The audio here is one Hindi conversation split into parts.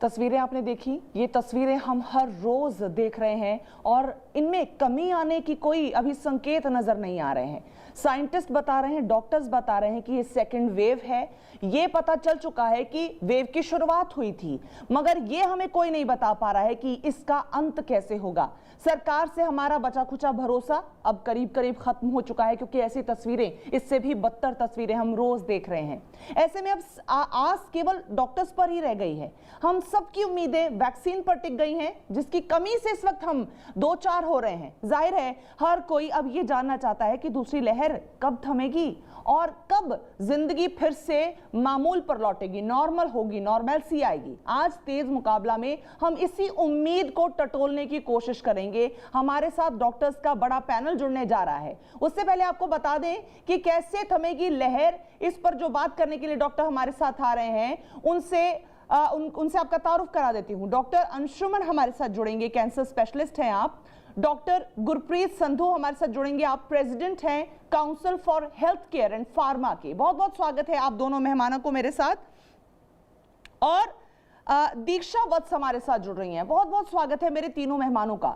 तस्वीरें आपने देखी, ये तस्वीरें हम हर रोज देख रहे हैं और इनमें कमी आने की कोई अभी संकेत नजर नहीं आ रहे हैं। साइंटिस्ट बता रहे हैं, डॉक्टर्स बता रहे हैं कि ये सेकंड वेव है। ये पता चल चुका है कि वेव की शुरुआत हुई थी, मगर ये हमें कोई नहीं बता पा रहा है कि इसका अंत कैसे होगा। सरकार से हमारा बचा खुचा भरोसा अब करीब करीब खत्म हो चुका है, क्योंकि ऐसी तस्वीरें, इससे भी बदतर तस्वीरें हम रोज देख रहे हैं। ऐसे में अब आस केवल डॉक्टर्स पर ही रह गई है। हम सबकी उम्मीदें वैक्सीन पर टिक गई हैं, जिसकी कमी से इस वक्त हम दो चार हो रहे हैं। जाहिर है हर कोई अब ये जानना चाहता है कि दूसरी लहर कब थमेगी और कब जिंदगी फिर से मामूल पर लौटेगी, नॉर्मल होगी, नॉर्मलसी आएगी। आज तेज मुकाबला में हम इसी उम्मीद को टटोलने की कोशिश करेंगे। हमारे साथ डॉक्टर्स का बड़ा पैनल जुड़ने जा रहा है। उससे पहले आपको बता दें कि कैसे थमेगी लहर, इस पर जो बात करने के लिए डॉक्टर हमारे साथ आ रहे हैं, उनसे आपका तारुफ करा देती हूं। डॉक्टर अंशुमन हमारे साथ जुड़ेंगे, कैंसर स्पेशलिस्ट हैं आप। डॉक्टर गुरप्रीत संधू हमारे साथ जुड़ेंगे, आप प्रेसिडेंट हैं council for health care and pharma के। बहुत बहुत स्वागत है आप दोनों मेहमानों को मेरे साथ। और दीक्षा वत्स हमारे साथ जुड़ रही हैं, बहुत बहुत स्वागत है मेरे तीनों मेहमानों का।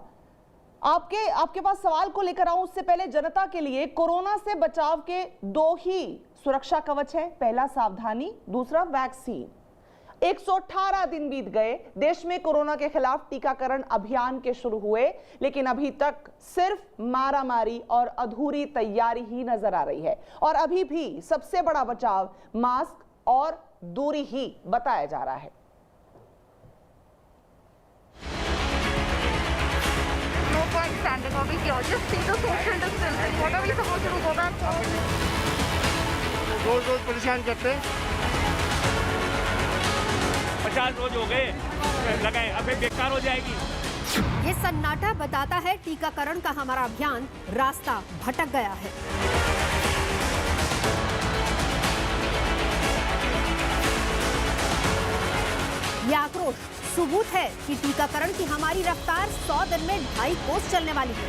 आपके पास सवाल को लेकर आऊं उससे पहले जनता के लिए कोरोना से बचाव के दो ही सुरक्षा कवच हैं। पहला सावधानी, दूसरा वैक्सीन। 118 दिन बीत गए, देश में कोरोना के खिलाफ टीकाकरण अभियान के शुरू हुए, लेकिन अभी तक सिर्फ मारामारी और अधूरी तैयारी ही नजर आ रही है। और अभी भी सबसे बड़ा बचाव मास्क और दूरी ही बताया जा रहा है। No point standing over here. Just see the social distancing. What are we supposed to do? Go back home? रोज परेशान करते हैं। 50 रोज हो गए लगाए, अभी बेकार हो जाएगी। ये सन्नाटा बताता है टीकाकरण का हमारा अभियान रास्ता भटक गया है। ये आक्रोश सबूत है कि टीकाकरण की हमारी रफ्तार 100 दिन में 2.5 कोस चलने वाली है।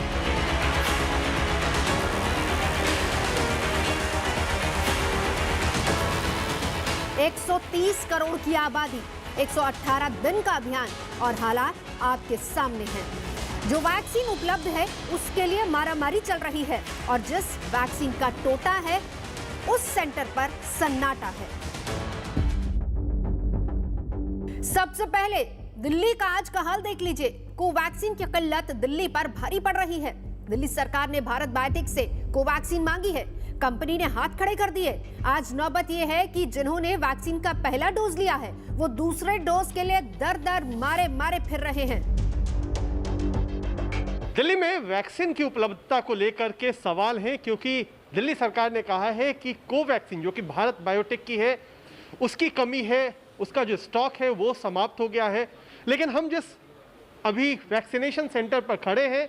एक 130 करोड़ की आबादी, 118 दिन का अभियान और हालात आपके सामने हैं। जो वैक्सीन उपलब्ध है उसके लिए मारामारी चल रही है और जिस वैक्सीन का टोटा है उस सेंटर पर सन्नाटा है। सबसे पहले दिल्ली का आज का हाल देख लीजिए। कोवैक्सीन की किल्लत दिल्ली पर भारी पड़ रही है। दिल्ली सरकार ने भारत बायोटेक से कोवैक्सीन मांगी है, कंपनी ने हाथ खड़े कर दिए। आज नौबत यह है कि जिन्होंने वैक्सीन का पहला डोज लिया है वो दूसरे डोज के लिए दर मारे फिर रहे हैं। दिल्ली में वैक्सीन की उपलब्धता को लेकर के सवाल हैं, क्योंकि दिल्ली सरकार ने कहा है कि कोवैक्सीन जो कि भारत बायोटेक की है उसकी कमी है, उसका जो स्टॉक है वो समाप्त हो गया है। लेकिन हम जिस अभी वैक्सीनेशन सेंटर पर खड़े हैं,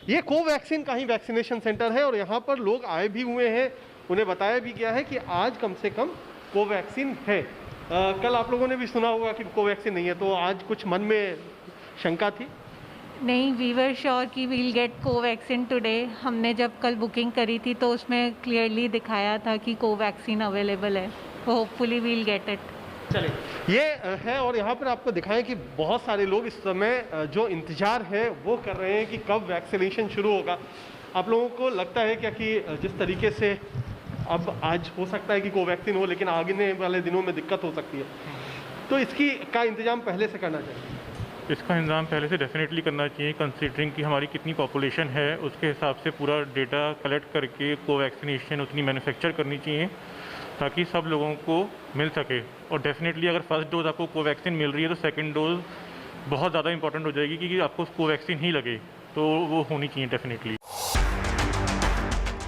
ये कोवैक्सीन का ही वैक्सीनेशन सेंटर है और यहाँ पर लोग आए भी हुए हैं, उन्हें बताया भी गया है कि आज कम से कम कोवैक्सीन है। कल आप लोगों ने भी सुना होगा कि कोवैक्सीन नहीं है, तो आज कुछ मन में शंका थी? नहीं, वी वर श्योर कि वील गेट कोवैक्सीन टुडे। हमने जब कल बुकिंग करी थी तो उसमें क्लियरली दिखाया था कि कोवैक्सीन अवेलेबल है, होपफुली वील गेट इट। चलिए, ये है और यहाँ पर आपको दिखाएं कि बहुत सारे लोग इस समय जो इंतजार है वो कर रहे हैं कि कब वैक्सीनेशन शुरू होगा। आप लोगों को लगता है क्या कि जिस तरीके से अब आज हो सकता है कि कोवैक्सीन हो, लेकिन आगे वाले दिनों में दिक्कत हो सकती है, तो इसकी का इंतजाम पहले से करना चाहिए? इसका इंतजाम पहले से डेफिनेटली करना चाहिए, कंसीडरिंग कि हमारी कितनी पॉपुलेशन है उसके हिसाब से पूरा डेटा कलेक्ट करके कोवैक्सीनेशन उतनी मैन्युफैक्चर करनी चाहिए ताकि सब लोगों को मिल सके। और डेफिनेटली अगर फर्स्ट डोज आपको कोवैक्सीन मिल रही है तो सेकंड डोज बहुत ज़्यादा इंपॉर्टेंट हो जाएगी, क्योंकि आपको कोवैक्सीन ही लगे, तो वो होनी चाहिए डेफिनेटली।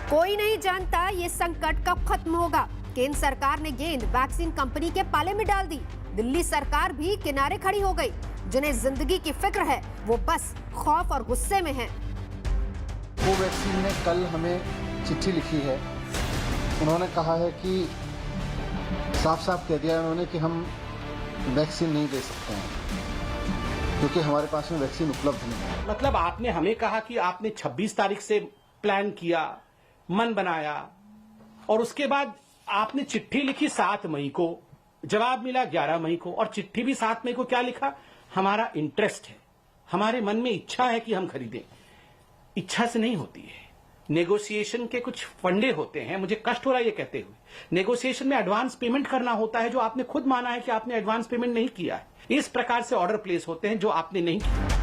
कोई नहीं जानता ये संकट कब खत्म होगा। केंद्र सरकार ने गेंद वैक्सीन कंपनी के पाले में डाल दी। दिल्ली सरकार भी किनारे खड़ी हो गई। जिन्हें जिंदगी की फिक्र है वो बस खौफ और गुस्से में है। कोवैक्सीन ने कल हमें चिट्ठी लिखी है। उन्होंने कहा है कि साफ साफ कह दिया उन्होंने कि हम वैक्सीन नहीं दे सकते हैं क्योंकि हमारे पास में वैक्सीन उपलब्ध नहीं है। मतलब आपने हमें कहा कि आपने 26 तारीख से प्लान किया, मन बनाया और उसके बाद आपने चिट्ठी लिखी 7 मई को, जवाब मिला 11 मई को और चिट्ठी भी 7 मई को क्या लिखा, हमारा इंटरेस्ट है, हमारे मन में इच्छा है कि हम खरीदें। इच्छा से नहीं होती है, नेगोशिएशन के कुछ फंडे होते हैं। मुझे कष्ट हो रहा है ये कहते हुए, नेगोशिएशन में एडवांस पेमेंट करना होता है, जो आपने खुद माना है कि आपने एडवांस पेमेंट नहीं किया है। इस प्रकार से ऑर्डर प्लेस होते हैं जो आपने नहीं किया।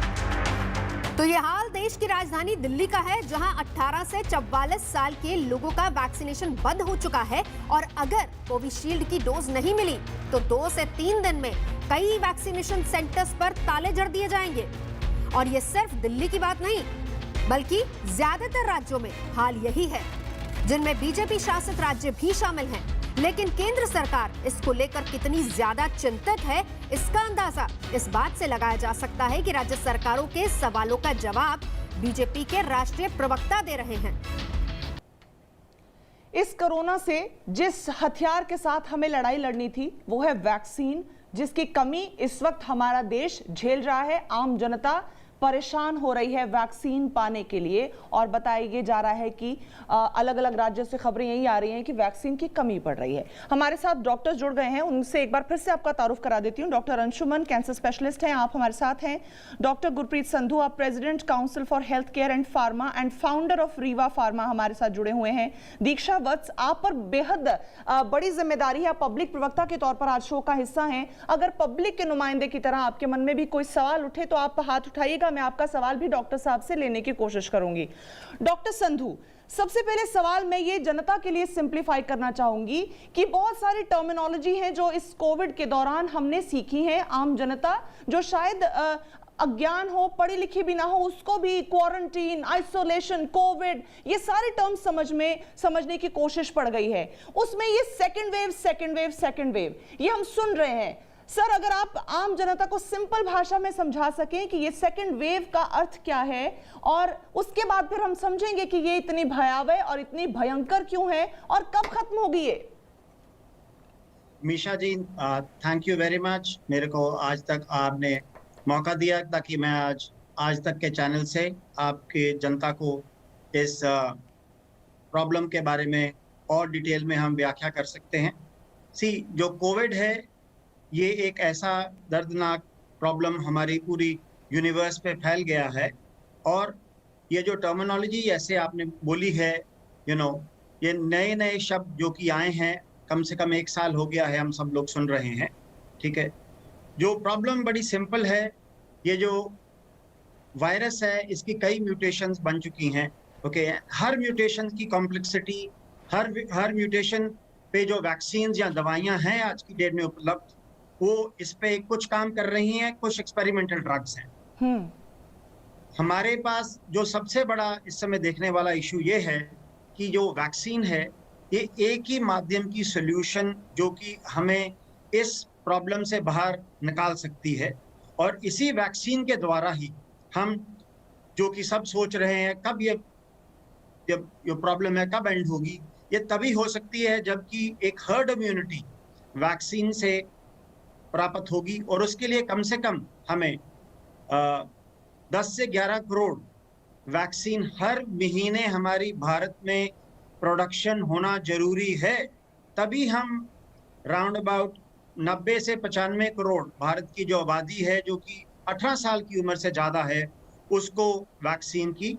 तो ये हाल देश की राजधानी दिल्ली का है, जहां 18 से 44 साल के लोगों का वैक्सीनेशन बंद हो चुका है और अगर कोविशील्ड की डोज नहीं मिली तो 2 से 3 दिन में कई वैक्सीनेशन सेंटर्स पर ताले जड़ दिए जाएंगे। और ये सिर्फ दिल्ली की बात नहीं, बल्कि ज्यादातर राज्यों में हाल यही है, जिनमें बीजेपी शासित राज्य भी शामिल हैं। लेकिन केंद्र सरकार इसको लेकर कितनी ज्यादा चिंतित है, इसका अंदाजा इस बात से लगाया जा सकता है कि राज्य सरकारों के सवालों का जवाब बीजेपी के राष्ट्रीय प्रवक्ता दे रहे हैं। इस कोरोना से जिस हथियार के साथ हमें लड़ाई लड़नी थी वो है वैक्सीन, जिसकी कमी इस वक्त हमारा देश झेल रहा है। आम जनता परेशान हो रही है वैक्सीन पाने के लिए और बताया जा रहा है कि अलग अलग राज्यों से खबरें यही आ रही हैं कि वैक्सीन की कमी पड़ रही है। हमारे साथ डॉक्टर्स जुड़ गए हैं, उनसे एक बार फिर से आपका तारुफ करा देती हूं। डॉक्टर अंशुमन कैंसर स्पेशलिस्ट हैं, आप हमारे साथ हैं। डॉक्टर गुरप्रीत संधू, आप president council for health care and pharma and founder of Rewa pharma हमारे साथ जुड़े हुए हैं। दीक्षा वत्स, आप पर बेहद बड़ी जिम्मेदारी है, पब्लिक प्रवक्ता के तौर पर आज शो का हिस्सा हैं। अगर पब्लिक के नुमाइंदे की तरह आपके मन में भी कोई सवाल उठे तो आप हाथ उठाइएगा, मैं आपका सवाल भी डॉक्टर साहब से लेने की कोशिश करूंगी। डॉक्टर संधू, सबसे पहले सवाल मैं ये जनता के लिए सिंप्लीफाई करना चाहूंगी कि बहुत सारी टर्मिनोलॉजी है जो इस कोविड के दौरान हमने सीखी है। आम जनता जो शायद अज्ञान हो, पढ़ी लिखी भी ना हो, उसको भी क्वारंटीन, आइसोलेशन, कोविड, ये सारे टर्म्स समझने की कोशिश पड़ गई है। उसमें ये सेकेंड वेव ये हम सुन रहे हैं। सर, अगर आप आम जनता को सिंपल भाषा में समझा सकें कि ये सेकेंड वेव का अर्थ क्या है और उसके बाद फिर हम समझेंगे कि ये इतनी भयावह और इतनी भयंकर क्यों है और कब खत्म होगी ये। मीशा जी, थैंक यू वेरी मच। मेरे को आज तक आपने मौका दिया ताकि मैं आज तक के चैनल से आपके जनता को इस प्रॉब्लम के बारे में और डिटेल में हम व्याख्या कर सकते हैं। जो कोविड है ये एक ऐसा दर्दनाक प्रॉब्लम हमारी पूरी यूनिवर्स पे फैल गया है और ये जो टर्मिनोलॉजी ऐसे आपने बोली है, ये नए शब्द जो कि आए हैं, कम से कम 1 साल हो गया है हम सब लोग सुन रहे हैं, ठीक है। जो प्रॉब्लम बड़ी सिंपल है, ये जो वायरस है इसकी कई म्यूटेशंस बन चुकी हैं, ओके। हर म्यूटेशन की कॉम्प्लेक्सिटी, हर म्यूटेशन पे जो वैक्सीन या दवाइयाँ हैं आज की डेट में उपलब्ध, वो इस पे कुछ काम कर रही हैं, कुछ एक्सपेरिमेंटल ड्रग्स हैं। हमारे पास जो सबसे बड़ा इस समय देखने वाला इशू ये है कि जो वैक्सीन है ये एक ही माध्यम की सॉल्यूशन जो कि हमें इस प्रॉब्लम से बाहर निकाल सकती है और इसी वैक्सीन के द्वारा ही हम, जो कि सब सोच रहे हैं कब ये प्रॉब्लम है कब एंड होगी, ये तभी हो सकती है जबकि एक हर्ड इम्यूनिटी वैक्सीन से प्राप्त होगी और उसके लिए कम से कम हमें 10 से 11 करोड़ वैक्सीन हर महीने हमारी भारत में प्रोडक्शन होना जरूरी है। तभी हम राउंड अबाउट 90 से 95 करोड़ भारत की जो आबादी है, जो कि 18 साल की उम्र से ज़्यादा है, उसको वैक्सीन की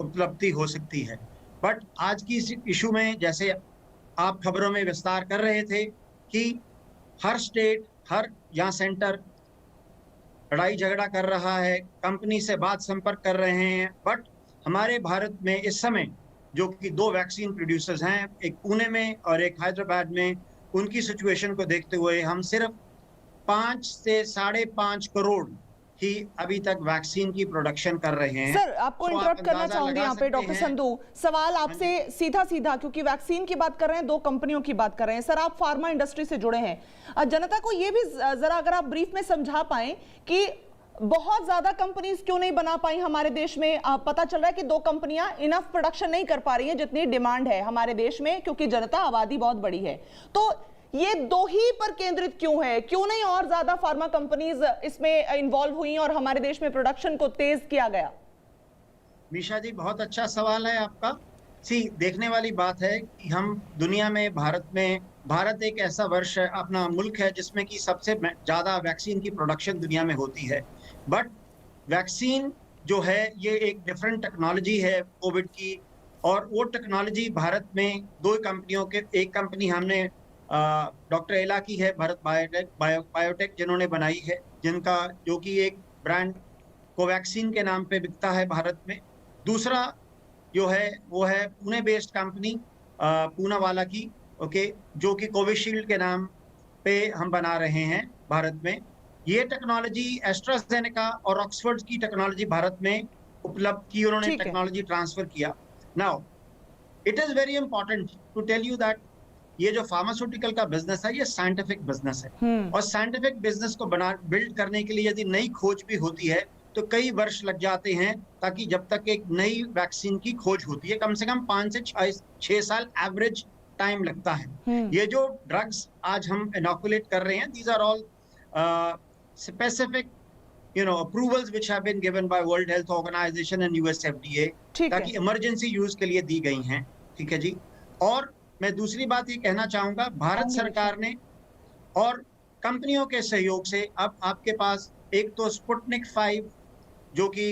उपलब्धि हो सकती है। बट आज की इस इशू में, जैसे आप खबरों में विस्तार कर रहे थे कि हर स्टेट, हर यहाँ सेंटर लड़ाई झगड़ा कर रहा है, कंपनी से बात संपर्क कर रहे हैं, बट हमारे भारत में इस समय जो कि 2 वैक्सीन प्रोड्यूसर्स हैं, एक पुणे में और एक हैदराबाद में, उनकी सिचुएशन को देखते हुए हम सिर्फ 5 से 5.5 करोड़ ही अभी तक वैक्सीन की प्रोडक्शन कर रहे हैं। सर, आपको इंटरप्ट करना चाहूंगी यहाँ पे डॉक्टर संधू। सवाल आपसे सीधा क्योंकि वैक्सीन की बात कर रहे हैं, 2 कंपनियों की बात कर रहे हैं। सर, आप फार्मा इंडस्ट्री से जुड़े हैं, जनता को ये भी जरा अगर आप ब्रीफ में समझा पाएं कि बहुत ज्यादा कंपनीज क्यों नहीं बना पाई हमारे देश में। पता चल रहा है कि 2 कंपनियां इनफ प्रोडक्शन नहीं कर पा रही हैं जितनी डिमांड है हमारे देश में, क्योंकि जनता आबादी बहुत बड़ी है। तो ये 2 ही पर केंद्रित क्यों है? क्यों नहीं और ज्यादा फार्मा कंपनीज इसमें इन्वॉल्व हुई और हमारे देश में प्रोडक्शन को तेज किया गया? मीशा जी, बहुत अच्छा सवाल है आपका। देखने वाली बात है कि हम दुनिया में, भारत एक ऐसा वर्ष है, अपना मुल्क है जिसमें कि सबसे ज्यादा वैक्सीन की प्रोडक्शन दुनिया में होती है। बट वैक्सीन जो है ये एक डिफरेंट टेक्नोलॉजी है कोविड की, और वो टेक्नोलॉजी भारत में दो कंपनियों के, एक कंपनी हमने डॉक्टर एला की है, भारत बायोटेक जिन्होंने बनाई है, जिनका जो कि एक ब्रांड कोवैक्सीन के नाम पे बिकता है भारत में। दूसरा जो है वो है पुणे बेस्ड कंपनी पूनावाला की, ओके, जो कि कोविशील्ड के नाम पे हम बना रहे हैं भारत में। ये टेक्नोलॉजी एस्ट्राजेनेका और ऑक्सफोर्ड की टेक्नोलॉजी भारत में उपलब्ध की, उन्होंने टेक्नोलॉजी ट्रांसफर किया। Now it is very important to tell you that ये जो फार्मास्यूटिकल का बिजनेस है ये साइंटिफिक बिजनेस है, और साइंटिफिक बिजनेस को बिल्ड करने के लिए यदि नई खोज भी होती है तो कई वर्ष लग जाते हैं, ताकि जब तक एक नई वैक्सीन की खोज होती है कम से कम 5 से 6 साल एवरेज टाइम लगता है। ये जो ड्रग्स आज हम इनोकुलेट कर रहे हैं, these are all specific approvals which have been given by World Health Organization and US FDA, ताकि इमरजेंसी यूज के लिए दी गई हैं। ठीक है जी। और मैं दूसरी बात ये कहना चाहूंगा, भारत सरकार ने और कंपनियों के सहयोग से अब आपके पास एक तो स्पुतनिक 5 जो कि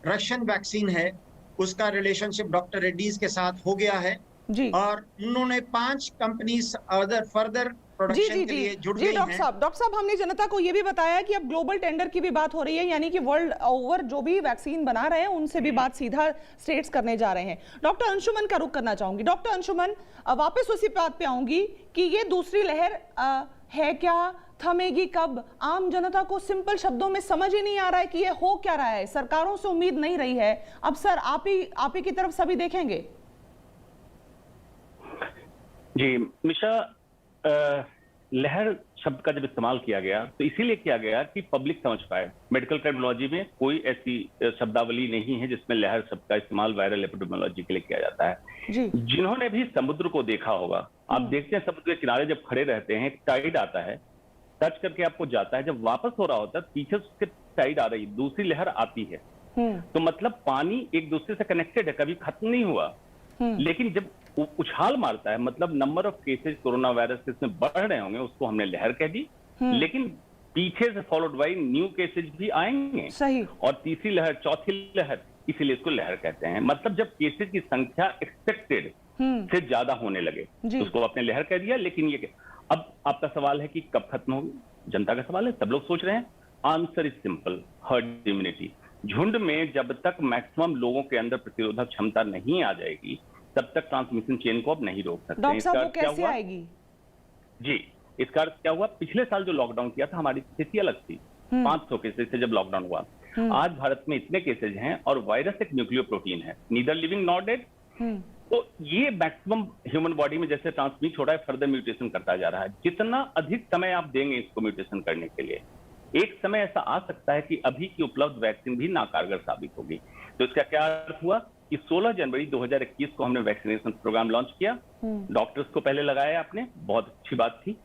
रशियन वैक्सीन है, उसका रिलेशनशिप डॉक्टर रेड्डीज के साथ हो गया है जी, और उन्होंने 5 कंपनीज फर्दर प्रोडक्शन के लिए जुड़ गई हैं। डॉक्टर साहब हमने जनता को ये भी बताया कि अब ग्लोबल टेंडर की भी बात हो रही है, यानी कि वर्ल्ड ओवर जो भी वैक्सीन बना रहे हैं उनसे भी बात सीधा स्टेट्स करने जा रहे हैं। डॉक्टर अंशुमन का रुख करना चाहूंगी। डॉक्टर अंशुमन, वापस उसी बात पे आऊंगी कि ये दूसरी लहर है क्या, थमेगी कब? आम जनता को सिंपल शब्दों में समझ ही नहीं आ रहा है कि ये हो क्या रहा है। सरकारों से उम्मीद नहीं रही है, अब सर आप ही की तरफ सभी देखेंगे। जी मिशा, लहर शब्द का जब इस्तेमाल किया गया तो इसीलिए किया गया कि पब्लिक समझ पाए। मेडिकल टर्मिनोलॉजी में कोई ऐसी शब्दावली नहीं है जिसमें लहर शब्द का इस्तेमाल वायरल एपिडेमियोलॉजी के लिए किया जाता है। जी। जिन्होंने भी समुद्र को देखा होगा, आप देखते हैं समुद्र के किनारे जब खड़े रहते हैं, टाइड आता है, टच करके आपको जाता है, जब वापस हो रहा होता है पीछे उसके टाइड आ रही, दूसरी लहर आती है। तो मतलब पानी एक दूसरे से कनेक्टेड है, कभी खत्म नहीं हुआ। लेकिन जब उछाल मारता है, मतलब number of cases corona virus के इसमें बढ़ रहे होंगे, उसको हमने लहर कह दी। लेकिन पीछे से फॉलोड बाय न्यू केसेस भी आएंगे, सही, और तीसरी लहर, चौथी लहर, इसीलिए इसको लहर कहते हैं। मतलब जब केसेस की संख्या एक्सपेक्टेड से ज्यादा होने लगे तो उसको आपने लहर कह दिया। लेकिन ये अब आपका सवाल है कि कब खत्म होगी, जनता का सवाल है, सब लोग सोच रहे हैं। Answer is simple, herd immunity. झुंड में जब तक मैक्सिमम लोगों के अंदर प्रतिरोधक क्षमता नहीं आ जाएगी तब तक ट्रांसमिशन चेन को अब नहीं रोक सकते। डॉक्टर साहब, वो कैसे आएगी? जी, इसका अर्थ क्या हुआ? पिछले साल जो लॉकडाउन किया था हमारी स्थिति अलग थी। 500 केसेज से जब लॉकडाउन हुआ, आज भारत में इतने केसेज हैं और वायरस एक न्यूक्लियर प्रोटीन है, नीदर लिविंग नॉट डेड। तो ये मैक्सिमम ह्यूमन बॉडी में जैसे ट्रांसमिट हो रहा है, फर्दर म्यूटेशन करता जा रहा है। जितना अधिक समय आप देंगे इसको म्यूटेशन करने के लिए, एक समय ऐसा आ सकता है कि अभी की उपलब्ध वैक्सीन भी नाकारगर साबित होगी। तो इसका क्या अर्थ हुआ कि 16 जनवरी 2021 को हमने वैक्सीनेशन प्रोग्राम लॉन्च किया। डॉक्टर्स को पहले लगाया आपने, बहुत अच्छी बात थी।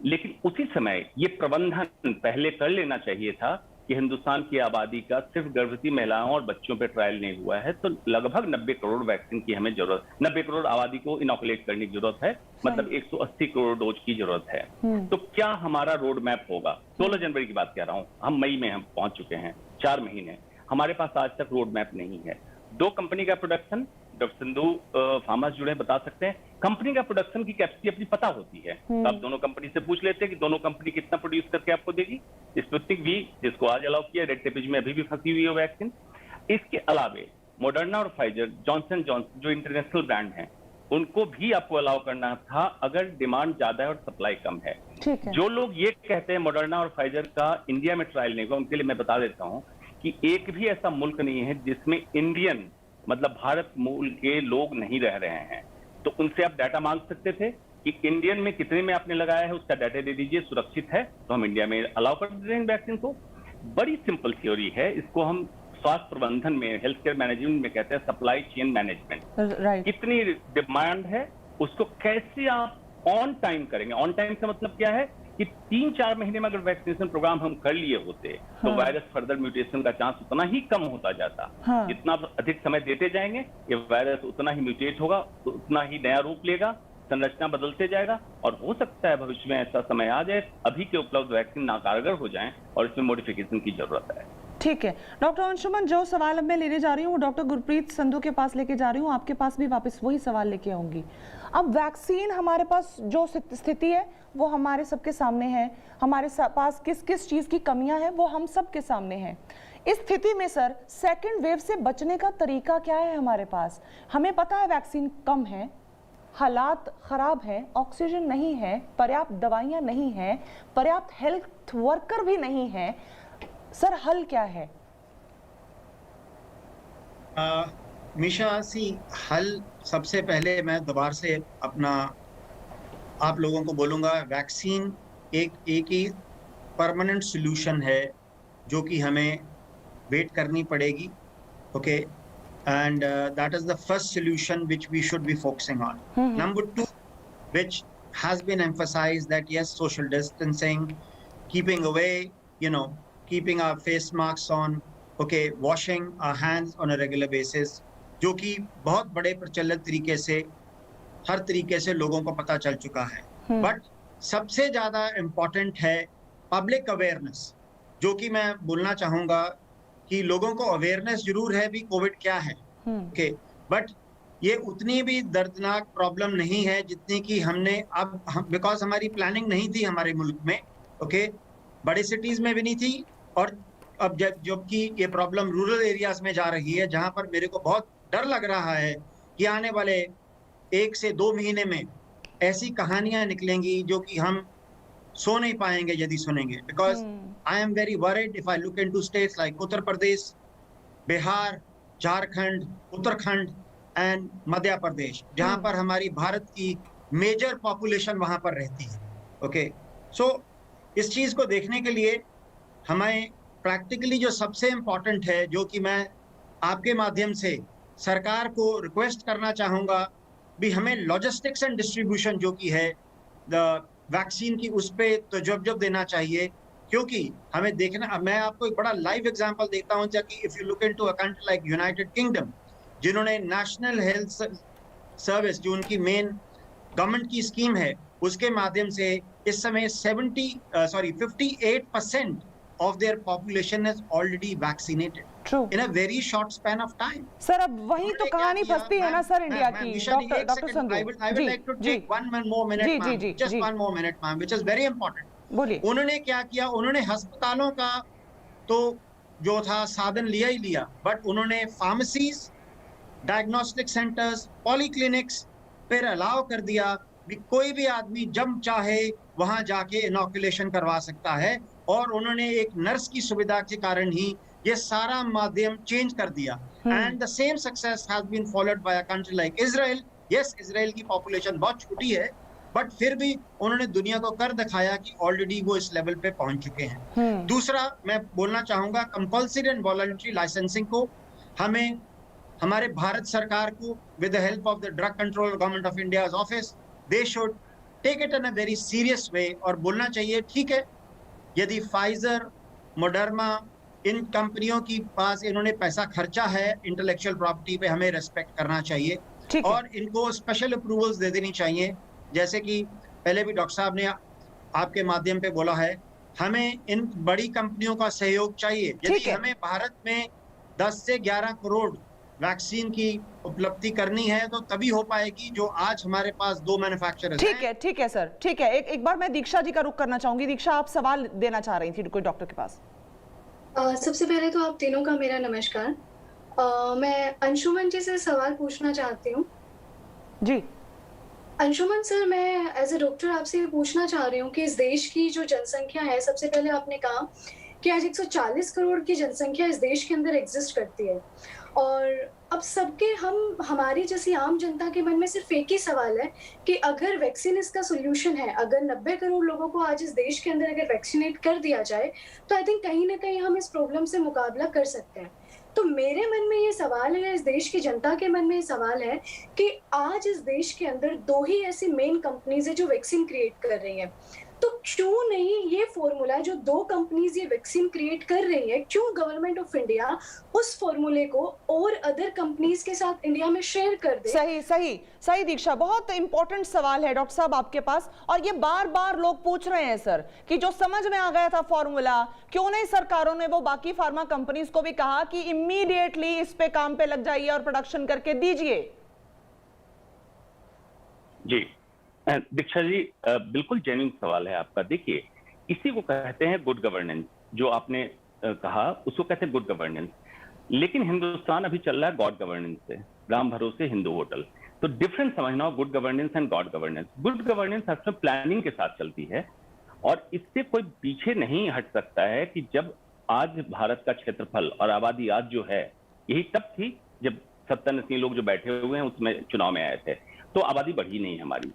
लेकिन उसी समय ये प्रबंधन पहले कर लेना चाहिए था कि हिंदुस्तान की आबादी का सिर्फ गर्भवती महिलाओं और बच्चों पे ट्रायल नहीं हुआ है, तो लगभग 90 करोड़ वैक्सीन की हमें जरूरत, 90 करोड़ आबादी को इनोकुलेट करने की जरूरत है, मतलब 180 करोड़ डोज की जरूरत है। तो क्या हमारा रोड मैप होगा? 16 जनवरी की बात कह रहा हूं, हम मई में हम पहुंच चुके हैं, 4 महीने, हमारे पास आज तक रोड मैप नहीं है। 2 कंपनी का प्रोडक्शन, डॉक्टर सिंधु फार्मास जुड़े बता सकते हैं, कंपनी का प्रोडक्शन की कैपेसिटी अपनी पता होती है, तो आप दोनों कंपनी से पूछ लेते हैं कि दोनों कंपनी कितना प्रोड्यूस करके आपको देगी। स्पुतनिक भी, जिसको आज अलाउ किया, रेड टेपेज में अभी भी फंसी हुई है वैक्सीन। इसके अलावे मॉडर्ना और फाइजर, जॉनसन जॉनसन जो इंटरनेशनल ब्रांड हैं, उनको भी आपको अलाउ करना था अगर डिमांड ज्यादा है और सप्लाई कम है। जो लोग ये कहते हैं मॉडर्ना और फाइजर का इंडिया में ट्रायल नहीं हुआ, उनके लिए मैं बता देता हूँ कि एक भी ऐसा मुल्क नहीं है जिसमें इंडियन, मतलब भारत मूल के लोग नहीं रह रहे हैं। तो उनसे आप डाटा मांग सकते थे कि इंडियन में कितने में आपने लगाया है, उसका डाटा दे दीजिए, सुरक्षित है तो हम इंडिया में अलाउ कर दे रहे हैं वैक्सीन को। बड़ी सिंपल थ्योरी है, इसको हम स्वास्थ्य प्रबंधन में, हेल्थ केयर मैनेजमेंट में कहते हैं सप्लाई चेन मैनेजमेंट। कितनी डिमांड है, उसको कैसे आप ऑन टाइम करेंगे। ऑन टाइम का मतलब क्या है कि 3-4 महीने में अगर वैक्सीनेशन प्रोग्राम हम कर लिए होते तो वायरस फर्दर म्यूटेशन का चांस उतना ही कम होता जाता। जितना अधिक समय देते जाएंगे ये वायरस उतना ही म्यूटेट होगा, उतना ही नया रूप लेगा, संरचना बदलते जाएगा और हो सकता है भविष्य में ऐसा समय आ जाए अभी के उपलब्ध वैक्सीन नाकारगर हो जाएं और इसमें मॉडिफिकेशन की जरूरत है। ठीक है डॉक्टर अंशुमन, जो सवाल अब मैं लेने जा रही हूँ डॉक्टर गुरप्रीत संधू के पास लेके जा रही हूँ, आपके पास भी वापस वही सवाल लेके आऊंगी। अब वैक्सीन हमारे पास जो स्थिति है वो हमारे सबके सामने है, हमारे पास किस किस चीज की कमियां हैं वो हम सबके सामने है। इस स्थिति में सर सेकंड वेव से बचने का तरीका क्या है हमारे पास? हमें पता है वैक्सीन कम है, हालात खराब हैं, ऑक्सीजन नहीं है, पर्याप्त दवाइयां नहीं है, पर्याप्त हेल्थ वर्कर भी नहीं है, सर हल क्या है? मिशा सी हल सबसे पहले मैं दोबारा से अपना आप लोगों को बोलूँगा, वैक्सीन एक ही परमानेंट सॉल्यूशन है जो कि हमें वेट करनी पड़ेगी, okay, and that is the first solution which we should be focusing on. Number 2 which has been emphasised that yes social distancing, keeping away, you know, keeping our face mask on, okay, washing our hands on a regular basis, जो कि बहुत बड़े प्रचलित तरीके से हर तरीके से लोगों को पता चल चुका है। बट सबसे ज्यादा इम्पोर्टेंट है पब्लिक अवेयरनेस, जो कि मैं बोलना चाहूंगा कि लोगों को अवेयरनेस जरूर है भी कोविड क्या है, ओके, बट ये उतनी भी दर्दनाक प्रॉब्लम नहीं है जितनी कि हमने अब बिकॉज हमारी प्लानिंग नहीं थी हमारे मुल्क में, ओके, बड़े सिटीज में भी नहीं थी, और अब जबकि ये प्रॉब्लम रूरल एरियाज में जा रही है, जहां पर मेरे को बहुत डर लग रहा है कि आने वाले 1 से 2 महीने में ऐसी कहानियां निकलेंगी जो कि हम सो नहीं पाएंगे यदि सुनेंगे, because I am very worried if I look into states like Uttar Pradesh, Bihar, Jharkhand, Uttarakhand and Madhya Pradesh, जहां पर हमारी भारत की मेजर पॉपुलेशन वहां पर रहती है, ओके। सो इस चीज को देखने के लिए हमें प्रैक्टिकली जो सबसे इम्पोर्टेंट है, जो कि मैं आपके माध्यम से सरकार को रिक्वेस्ट करना चाहूंगा भी, हमें लॉजिस्टिक्स एंड डिस्ट्रीब्यूशन जो कि है वैक्सीन की, उस पे तो जब देना चाहिए, क्योंकि हमें देखना, मैं आपको एक बड़ा लाइव एग्जांपल देता हूं, कि if you look into a country like United kingdom, जिन्होंने नेशनल हेल्थ सर्विस, जो उनकी मेन गवर्नमेंट की स्कीम है, उसके माध्यम से इस समय 58% of their population is already vaccinated. True. In a very short span of time. Sir अब वही तो कहानी फंसती है ना सर इंडिया की। Doctor Sandhu, I would like to take one more minute, ma'am. Just one more minute, ma'am, which is very important. बोलिए। उन्होंने क्या किया, उन्होंने अस्पतालों का तो जो था साधन लिया ही लिया, बट उन्होंने फार्मेसीज, डायग्नोस्टिक सेंटर्स, पॉलीक्लिनिक्स पर अलाउ कर दिया भी कोई भी आदमी जब चाहे वहां जाके इनॉकुलेशन करवा सकता है, और उन्होंने एक नर्स की सुविधा के कारण ही ये सारा माध्यम चेंज कर दिया। And the same success has been followed by a country like Israel. Yes, Israel की पॉपुलेशन बहुत छोटी है, बट फिर भी उन्होंने दुनिया को कर दिखाया कि ऑलरेडी वो इस लेवल पे पहुंच चुके हैं। दूसरा मैं बोलना चाहूंगा, कंपल्सरी एंड वॉलंटरी लाइसेंसिंग को हमें हमारे भारत सरकार को with the help of the drug control government of India office, they should take it in a very serious way, और बोलना चाहिए ठीक है, यदि फाइजर, मोडर्ना, इन कंपनियों की पास इन्होंने पैसा खर्चा है इंटेलेक्चुअल प्रॉपर्टी पे, हमें रेस्पेक्ट करना चाहिए और इनको स्पेशल अप्रूवल्स दे देनी चाहिए। जैसे कि पहले भी डॉक्टर साहब ने आपके माध्यम पे बोला है, हमें इन बड़ी कंपनियों का सहयोग चाहिए। यदि हमें भारत में 10 से 11 करोड़ वैक्सीन की उपलब्धि करनी है तो तभी हो पाएगी, जो आज हमारे पास 2 मैन्युफैक्चरर्स हैं। ठीक है सर, ठीक है। एक बार मैं दीक्षा जी का रुख करना चाहूंगी। दीक्षा, आप सवाल देना चाह रही थी कोई डॉक्टर के पास। सबसे पहले तो आप तीनों का मेरा नमस्कार। मैं अंशुमन जी से सवाल पूछना चाहती हूँ। जी अंशुमन सर, मैं एज ए डॉक्टर आपसे ये पूछना चाह रही हूँ कि इस देश की जो जनसंख्या है, सबसे पहले आपने कहा कि आज 140 करोड़ की जनसंख्या इस देश के अंदर एग्जिस्ट करती है, और अब सबके हमारी जैसी आम जनता के मन में सिर्फ एक ही सवाल है कि अगर वैक्सीन इसका सोल्यूशन है, अगर 90 करोड़ लोगों को आज इस देश के अंदर अगर वैक्सीनेट कर दिया जाए तो आई थिंक कहीं ना कहीं हम इस प्रॉब्लम से मुकाबला कर सकते हैं। तो मेरे मन में ये सवाल है, इस देश की जनता के मन में ये सवाल है कि आज इस देश के अंदर 2 ही ऐसी मेन कंपनीज है जो वैक्सीन क्रिएट कर रही हैं। तो क्यों नहीं ये फॉर्मूला जो 2 कंपनीज ये वैक्सीन क्रिएट कर रही है, क्यों गवर्नमेंट ऑफ इंडिया उस फॉर्मूले को और अदर कंपनीज के साथ इंडिया में शेयर कर दे? सही दीक्षा, बहुत इंपॉर्टेंट सवाल है डॉक्टर साहब आपके पास, और ये बार बार लोग पूछ रहे हैं सर कि जो समझ में आ गया था फॉर्मूला, क्यों नहीं सरकारों ने वो बाकी फार्मा कंपनीज को भी कहा कि इमीडिएटली इस पे काम पे लग जाइए और प्रोडक्शन करके दीजिए? जी दीक्षा जी, बिल्कुल जेन्युइन सवाल है आपका। देखिए, इसी को कहते हैं गुड गवर्नेंस, जो आपने कहा उसको कहते हैं गुड गवर्नेंस। लेकिन हिंदुस्तान अभी चल रहा है गॉड गवर्नेंस से, राम भरोसे हिंदू होटल। तो डिफरेंस समझना, good governance and God governance. Good governance अक्सर प्लानिंग के साथ चलती है, और इससे कोई पीछे नहीं हट सकता है कि जब आज भारत का क्षेत्रफल और आबादी आज जो है, यही तब थी जब 70-80 लोग जो बैठे हुए हैं उसमें चुनाव में आए थे, तो आबादी बढ़ी नहीं हमारी।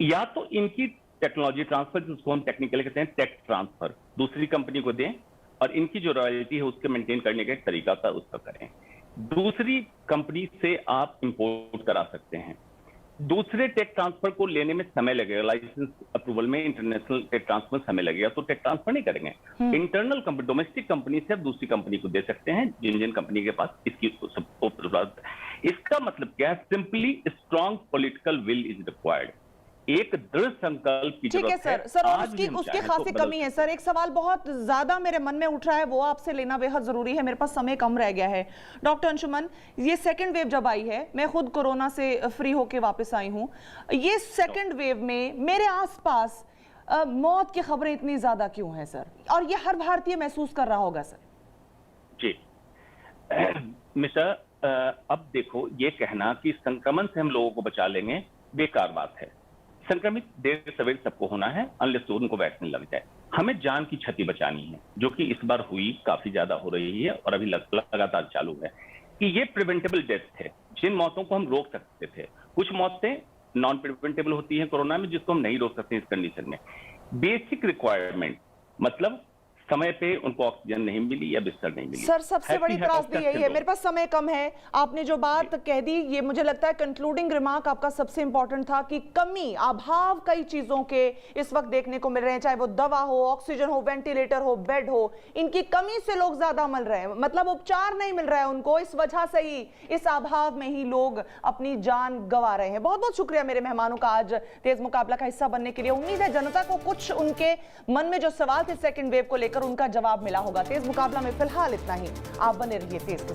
या तो इनकी टेक्नोलॉजी ट्रांसफर, जिसको हम टेक्निकली कहते हैं टेक ट्रांसफर, दूसरी कंपनी को दें और इनकी जो रॉयल्टी है उसके मेंटेन करने का एक तरीका था उसका करें। दूसरी कंपनी से आप इंपोर्ट करा सकते हैं। दूसरे टेक ट्रांसफर को लेने में समय लगेगा, लाइसेंस अप्रूवल में इंटरनेशनल टेक ट्रांसफर समय लगेगा, तो टेक ट्रांसफर नहीं करेंगे। इंटरनल कंपनी, डोमेस्टिक कंपनी से आप दूसरी कंपनी को दे सकते हैं जिन कंपनी के पास इसकी उपलब्ध। इसका मतलब क्या है? Simply strong political will is required. एक दृढ़ संकल्प की जरूरत है। सर और उसकी खासी कमी है सर। एक सवाल बहुत ज्यादा मेरे मन में उठ रहा है, वो आपसे लेना बेहद जरूरी है, मेरे पास समय कम रह गया है। डॉक्टर अंशुमन, ये सेकंड वेव जब आई है, मैं खुद कोरोना से फ्री होके वापस आई हूं, ये सेकंड वेव में मेरे आसपास मौत की खबरें इतनी ज्यादा क्यों हैं सर? और ये हर भारतीय महसूस कर रहा होगा सर। जी मिस्टर, अब देखो, ये कहना कि संक्रमण से हम लोगों को बचा लेंगे बेकार बात है। संक्रमित देर सवेर सबको होना है, अनलेस उनको वैक्सीन लग जाए। हमें जान की क्षति बचानी है, जो कि इस बार हुई, काफी ज्यादा हो रही है और अभी लगातार चालू है। कि ये प्रिवेंटेबल डेथ थे, जिन मौतों को हम रोक सकते थे। कुछ मौतें नॉन प्रिवेंटेबल होती है कोरोना में, जिसको हम नहीं रोक सकते इस कंडीशन में। बेसिक रिक्वायरमेंट मतलब समय पे उनको ऑक्सीजन नहीं मिली या बिस्तर नहीं मिली। सर सबसे बड़ी त्रासदी यही है, मेरे पास समय कम है। आपने जो बात कह दी, ये मुझे लगता है कंक्लूडिंग रिमार्क आपका सबसे इंपॉर्टेंट था कि कमी, अभाव कई चीजों के इस वक्त देखने को मिल रहे हैं, चाहे वो दवा हो, ऑक्सीजन हो, वेंटिलेटर हो, बेड हो, इनकी कमी से लोग ज्यादा मर रहे हैं। मतलब उपचार नहीं मिल रहा है उनको, इस वजह से ही, इस अभाव में ही लोग अपनी जान गंवा रहे हैं। बहुत बहुत शुक्रिया मेरे मेहमानों का आज तेज मुकाबला का हिस्सा बनने के लिए। उम्मीद है जनता को कुछ उनके मन में जो सवाल थे सेकंड वेव को लेकर, उनका जवाब मिला होगा। तेज मुकाबला में फिलहाल इतना ही। आप बने रहिए तेज के साथ।